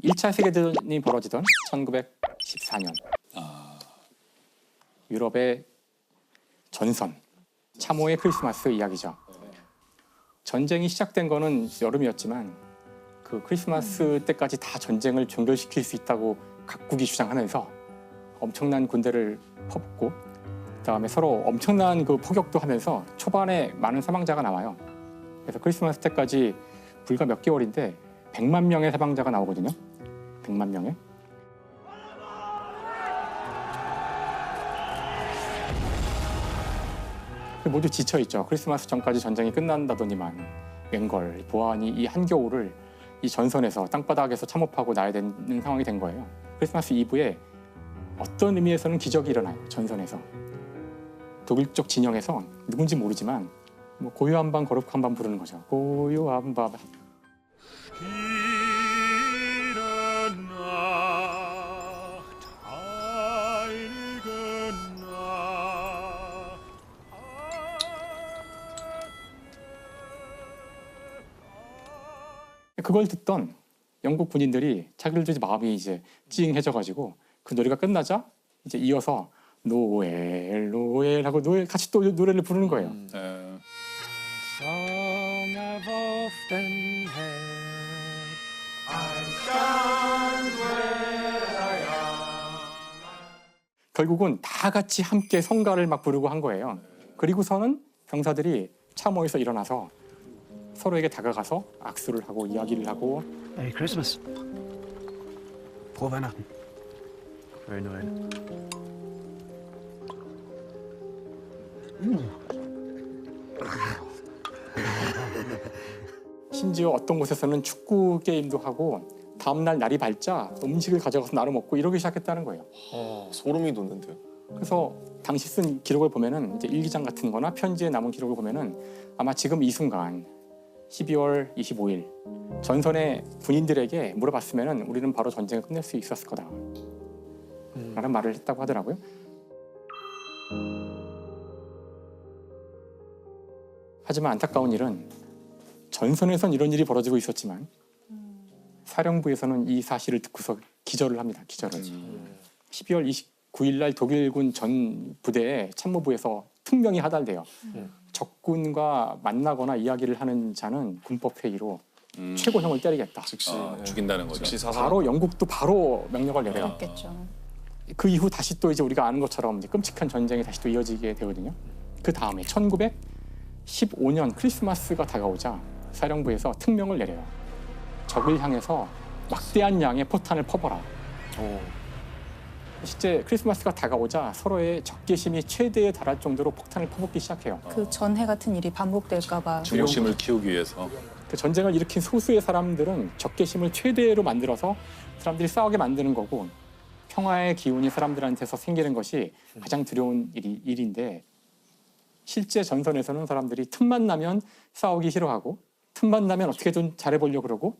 1차 세계대전이 벌어지던 1914년 유럽의 전선, 참호의 크리스마스 이야기죠. 전쟁이 시작된 거는 여름이었지만 그 크리스마스 때까지 다 전쟁을 종결시킬 수 있다고 각국이 주장하면서 엄청난 군대를 퍼붓고 그다음에 서로 엄청난 그 포격도 하면서 초반에 많은 사망자가 나와요. 그래서 크리스마스 때까지 불과 몇 개월인데 100만 명의 사망자가 나오거든요. 100만 명의. 모두 지쳐있죠. 크리스마스 전까지 전쟁이 끝난다더니만 웬걸 보아하니 이 한겨울을 이 전선에서 땅바닥에서 참호하고 나야 되는 상황이 된 거예요. 크리스마스 이브에 어떤 의미에서는 기적이 일어나요. 전선에서. 독일 쪽 진영에서 누군지 모르지만 뭐 고요한 밤 거룩한 밤 부르는 거죠. 고요한 밤. 그걸 듣던 영국 군인들이 자기들도 이제 마음이 이제 찡해져가지고 그 노래가 끝나자 이제 이어서 노엘 노엘 하고 노엘 같이 또 노래를 부르는 거예요. Song I've often heard. 결국은 다 같이 함께 성가를 막 부르고 한 거예요. 그리고서는 병사들이 참호에서 일어나서 서로에게 다가가서 악수를 하고 이야기를 하고 Merry Christmas. Frohe Weihnachten. Very Noel. 심지어 어떤 곳에서는 축구 게임도 하고 다음날 날이 밝자 음식을 가져가서 나눠 먹고 이러기 시작했다는 거예요. 소름이 돋는데요. 그래서 당시 쓴 기록을 보면은 이제 일기장 같은 거나 편지에 남은 기록을 보면은 아마 지금 이 순간 12월 25일 전선의 군인들에게 물어봤으면은 우리는 바로 전쟁을 끝낼 수 있었을 거다 라는 말을 했다고 하더라고요. 하지만 안타까운 일은 전선에선 이런 일이 벌어지고 있었지만 사령부에서는 이 사실을 듣고서 기절을 합니다. 기절을. 12월 29일 날 독일군 전 부대의 참모부에서 특명이 하달돼요. 적군과 만나거나 이야기를 하는 자는 군법 회의로 최고형을 때리겠다. 즉시 죽인다는 거죠. 즉시 사살. 바로 영국도 바로 명령을 내려요. 그렇겠죠. 그 이후 다시 또 이제 우리가 아는 것처럼 이제 끔찍한 전쟁이 다시 또 이어지게 되거든요. 그 다음에 1915년 크리스마스가 다가오자 사령부에서 특명을 내려요. 적을 향해서 막대한 양의 포탄을 퍼버라. 실제 크리스마스가 다가오자 서로의 적개심이 최대에 달할 정도로 폭탄을 퍼붓기 시작해요. 그 전해 같은 일이 반복될까봐. 증오심을 키우기 위해서. 그 전쟁을 일으킨 소수의 사람들은 적개심을 최대로 만들어서 사람들이 싸우게 만드는 거고 평화의 기운이 사람들한테서 생기는 것이 가장 두려운 일인데 실제 전선에서는 사람들이 틈만 나면 싸우기 싫어하고 틈만 나면 어떻게든 잘해보려고 그러고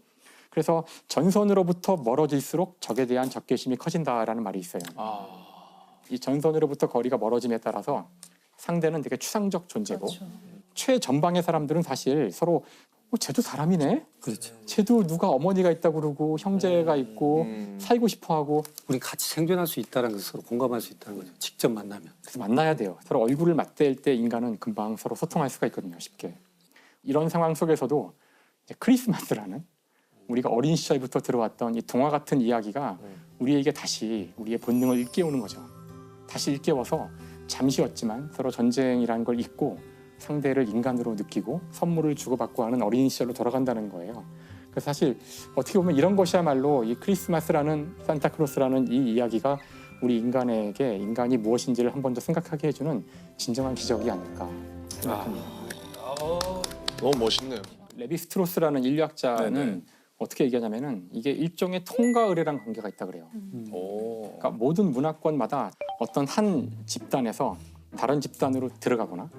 그래서 전선으로부터 멀어질수록 적에 대한 적개심이 커진다라는 말이 있어요. 이 전선으로부터 거리가 멀어짐에 따라서 상대는 되게 추상적 존재고 그렇죠. 최전방의 사람들은 사실 서로 쟤도 사람이네? 그렇죠. 쟤도 누가 어머니가 있다고 그러고 형제가 있고 살고 싶어하고 우리 같이 생존할 수 있다는 것을 서로 공감할 수 있다는 거죠. 직접 만나면. 그래서 만나야 돼요. 서로 얼굴을 맞댈 때 인간은 금방 서로 소통할 수가 있거든요. 쉽게. 이런 상황 속에서도 이제 크리스마스라는 우리가 어린 시절부터 들어왔던 이 동화 같은 이야기가 우리에게 다시 우리의 본능을 일깨우는 거죠. 다시 일깨워서 잠시였지만 서로 전쟁이라는 걸 잊고 상대를 인간으로 느끼고 선물을 주고받고 하는 어린 시절로 돌아간다는 거예요. 그래서 사실 어떻게 보면 이런 것이야말로 이 크리스마스라는 산타크로스라는 이 이야기가 우리 인간에게 인간이 무엇인지를 한 번 더 생각하게 해주는 진정한 기적이 아닐까 생각합니다. 너무 멋있네요. 레비스트로스라는 인류학자는 네네. 어떻게 얘기하냐면은 이게 일종의 통과 의례랑 관계가 있다 그래요. 그러니까 모든 문화권마다 어떤 한 집단에서 다른 집단으로 들어가거나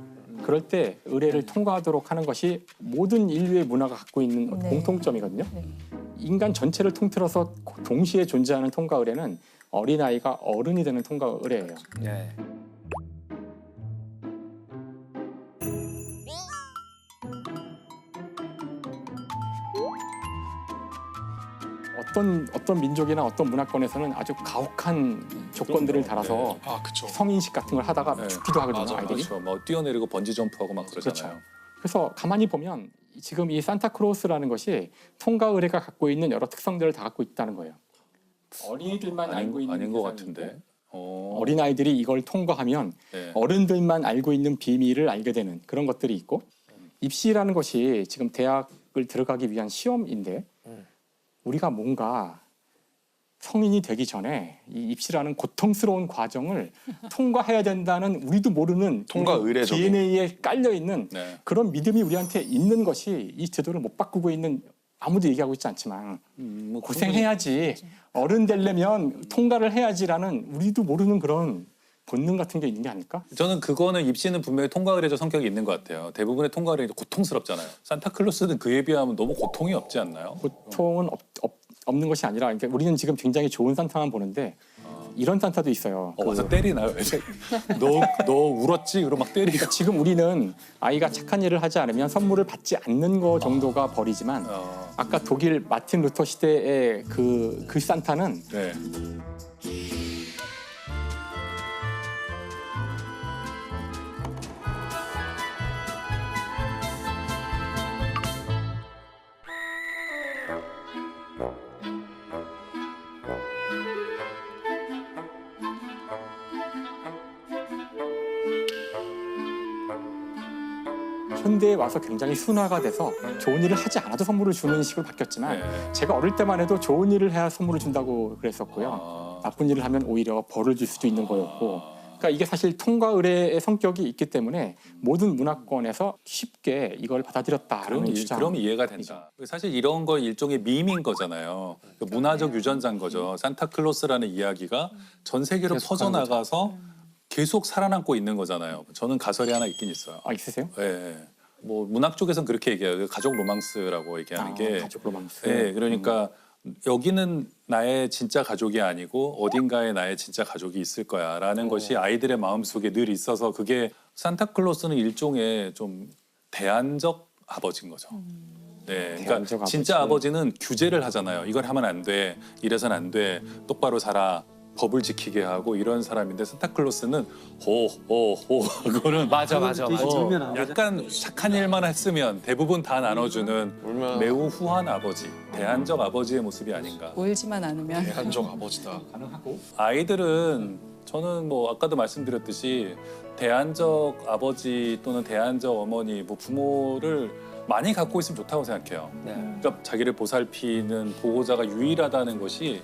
그럴 때 의례를 통과하도록 하는 것이 모든 인류의 문화가 갖고 있는 네. 공통점이거든요. 네. 인간 전체를 통틀어서 동시에 존재하는 통과 의례는 어린아이가 어른이 되는 통과 의례예요. 네. 어떤 민족이나 어떤 문화권에서는 아주 가혹한 조건들을 달아서 아 그쵸. 성인식 같은 걸 하다가 네. 죽기도 하거든요. 맞아요. 아이들이. 그렇죠. 뭐 뛰어내리고 번지 점프하고 막 그러잖아요. 그렇죠. 그래서 가만히 보면 지금 이 산타크로스라는 것이 통과 의례가 갖고 있는 여러 특성들을 다 갖고 있다는 거예요. 어린이들만 알고 있는 아닌 것 세상이고 같은데. 어린아이들이 이걸 통과하면 네. 어른들만 알고 있는 비밀을 알게 되는 그런 것들이 있고 입시라는 것이 지금 대학을 들어가기 위한 시험인데 우리가 뭔가 성인이 되기 전에 이 입시라는 고통스러운 과정을 통과해야 된다는 우리도 모르는 통과 우리 의례적인. DNA에 깔려 있는 네. 그런 믿음이 우리한테 있는 것이 이 제도를 못 바꾸고 있는 아무도 얘기하고 있지 않지만 뭐 고생해야지 어른 되려면 통과를 해야지라는 우리도 모르는 그런 본능 같은 게 있는 게 아닐까? 저는 그거는 입시는 분명히 통과 의례적 성격이 있는 것 같아요. 대부분의 통과 의례가 고통스럽잖아요. 산타클로스는 그에 비하면 너무 고통이 없지 않나요? 고통은 없는 것이 아니라 그러니까 우리는 지금 굉장히 좋은 산타만 보는데 이런 산타도 있어요. 와서 때리나요? 너 울었지? 그러고 막 때리고. 그러니까 지금 우리는 아이가 착한 일을 하지 않으면 선물을 받지 않는 거 정도가 벌이지만 아까 독일 마틴 루터 시대의 그 산타는 네. 현대에 와서 굉장히 순화가 돼서 좋은 일을 하지 않아도 선물을 주는 식으로 바뀌었지만 네. 제가 어릴 때만 해도 좋은 일을 해야 선물을 준다고 그랬었고요. 아. 나쁜 일을 하면 오히려 벌을 줄 수도 있는 거였고 그러니까 이게 사실 통과 의례의 성격이 있기 때문에 모든 문화권에서 쉽게 이걸 받아들였다라는 주장. 그럼 이해가 된다. 사실 이런 건 일종의 밈인 거잖아요. 그 문화적 유전자인 거죠. 산타클로스라는 이야기가 전 세계로 계속 퍼져나가서 계속 살아남고 있는 거잖아요. 저는 가설이 하나 있긴 있어요. 아 있으세요? 예. 뭐 문학 쪽에서는 그렇게 얘기해요. 가족 로망스라고 얘기하는 게. 가족 로망스. 예, 그러니까 여기는 나의 진짜 가족이 아니고 어딘가에 나의 진짜 가족이 있을 거야라는 것이 아이들의 마음속에 늘 있어서 그게 산타클로스는 일종의 좀 대안적 아버지인 거죠. 네, 그러니까 대안적 진짜 아버지. 아버지는 규제를 하잖아요. 이걸 하면 안 돼, 이래선 안 돼, 똑바로 살아. 법을 지키게 하고 이런 사람인데 산타클로스는 호호호 그거는 맞아. 울면 안 되잖아. 약간 착한 일만 했으면 대부분 다 나눠주는 울면 매우 후한 아버지, 대안적 아버지의 모습이 아닌가. 울지만 않으면 대한적 아버지다. 가능하고 아이들은 저는 뭐 아까도 말씀드렸듯이 대안적 아버지 또는 대안적 어머니, 뭐 부모를 많이 갖고 있으면 좋다고 생각해요. 네. 그러니까 자기를 보살피는 보호자가 유일하다는 것이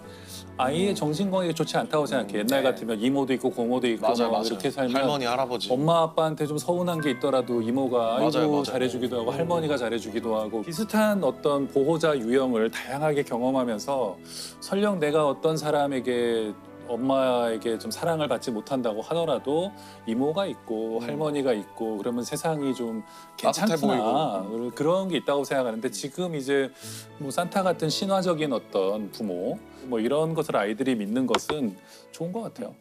아이의 정신 건강에 좋지 않다고 생각해. 옛날 같으면 이모도 있고 고모도 있고 맞아요, 뭐 맞아요. 이렇게 살면 할머니, 할아버지. 엄마 아빠한테 좀 서운한 게 있더라도 이모가 아이고 맞아요, 맞아요. 잘해주기도 하고 할머니가 잘해주기도 하고 비슷한 어떤 보호자 유형을 다양하게 경험하면서 설령 내가 어떤 사람에게 엄마에게 좀 사랑을 받지 못한다고 하더라도 이모가 있고 할머니가 있고 그러면 세상이 좀 따뜻해 괜찮구나 그런 게 있다고 생각하는데 지금 이제 뭐 산타 같은 신화적인 어떤 부모 뭐 이런 것을 아이들이 믿는 것은 좋은 것 같아요.